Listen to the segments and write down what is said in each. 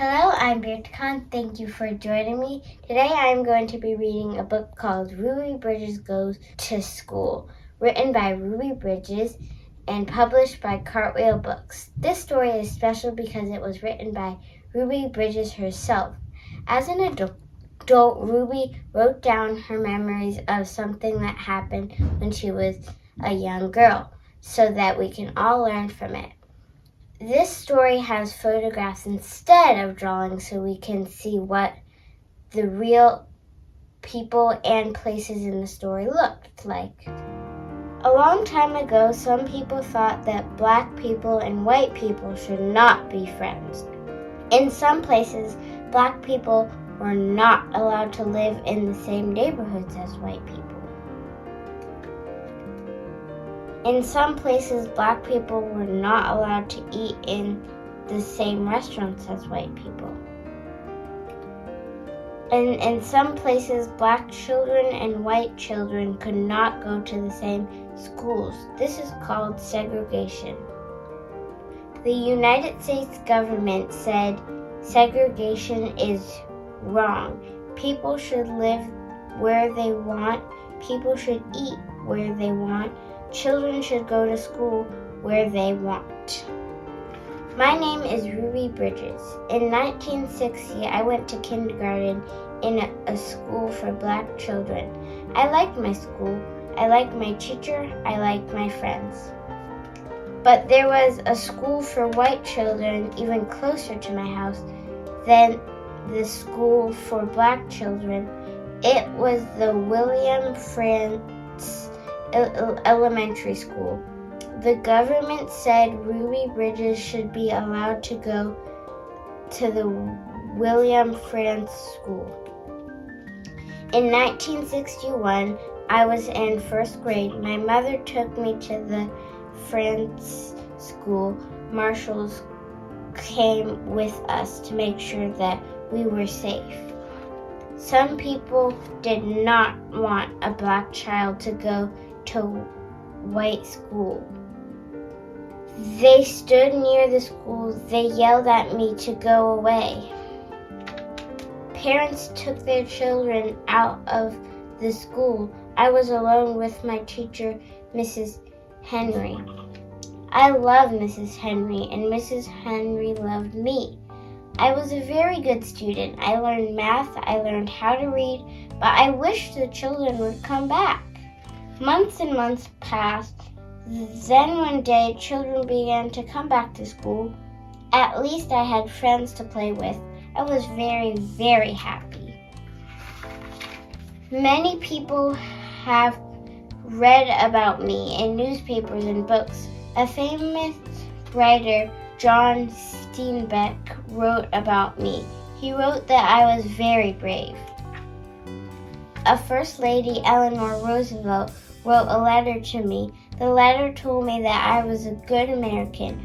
Hello, I'm Birtukan. Thank you for joining me. Today I'm going to be reading a book called Ruby Bridges Goes to School, written by Ruby Bridges and published by Cartwheel Books. This story is special because it was written by Ruby Bridges herself. As an adult, Ruby wrote down her memories of something that happened when she was a young girl so that we can all learn from it. This story has photographs instead of drawings so we can see what the real people and places in the story looked like. A long time ago, some people thought that black people and white people should not be friends. In some places, black people were not allowed to live in the same neighborhoods as white people. In some places, black people were not allowed to eat in the same restaurants as white people. And in some places, black children and white children could not go to the same schools. This is called segregation. The United States government said segregation is wrong. People should live where they want. People should eat where they want. Children should go to school where they want. My name is Ruby Bridges. In 1960, I went to kindergarten in a school for black children. I liked my school. I liked my teacher. I liked my friends. But there was a school for white children even closer to my house than the school for black children. It was the William Frantz Elementary School. The government said Ruby Bridges should be allowed to go to the William Frantz School. In 1961, I was in first grade. My mother took me to the Frantz School. Marshals came with us to make sure that we were safe. Some people did not want a black child to go to white school. They stood near the school. They yelled at me to go away. Parents took their children out of the school. I was alone with my teacher, Mrs. Henry. I loved Mrs. Henry, and Mrs. Henry loved me. I was a very good student. I learned math. I learned how to read, but I wished the children would come back. Months and months passed. Then one day, children began to come back to school. At least I had friends to play with. I was very, very happy. Many people have read about me in newspapers and books. A famous writer, John Steinbeck, wrote about me. He wrote that I was very brave. A First Lady, Eleanor Roosevelt, wrote a letter to me. The letter told me that I was a good American.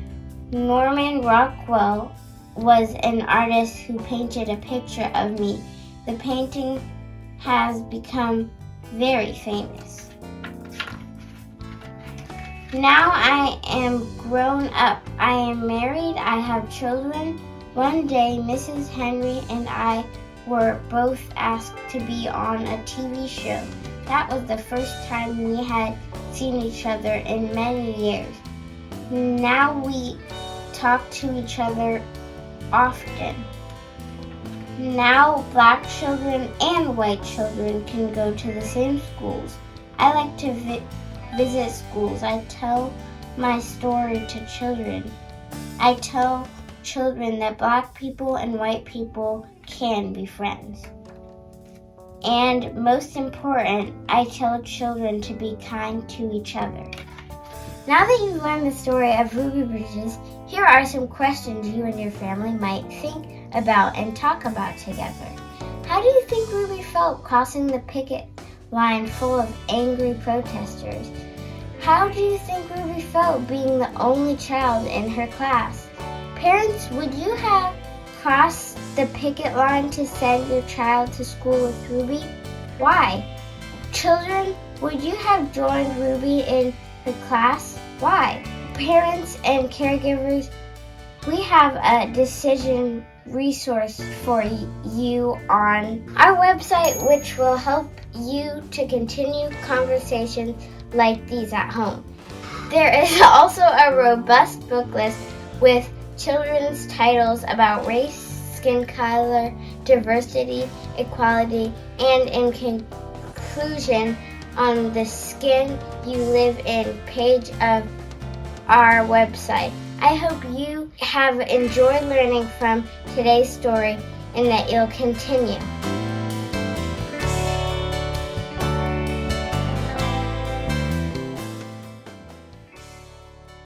Norman Rockwell was an artist who painted a picture of me. The painting has become very famous. Now I am grown up. I am married. I have children. One day, Mrs. Henry and I were both asked to be on a TV show. That was the first time we had seen each other in many years. Now we talk to each other often. Now black children and white children can go to the same schools. I like to visit schools. I tell my story to children. I tell children that black people and white people can be friends. And most important, I tell children to be kind to each other. Now that you've learned the story of Ruby Bridges, here are some questions you and your family might think about and talk about together. How do you think Ruby felt crossing the picket line full of angry protesters? How do you think Ruby felt being the only child in her class? Parents, would you have crossed the picket line to send your child to school with Ruby? Why? Children, would you have joined Ruby in the class? Why? Parents and caregivers, we have a decision resource for you on our website, which will help you to continue conversations like these at home. There is also a robust book list with children's titles about race, skin color, diversity, equality, and in conclusion, on the Skin You Live In page of our website. I hope you have enjoyed learning from today's story and that you'll continue.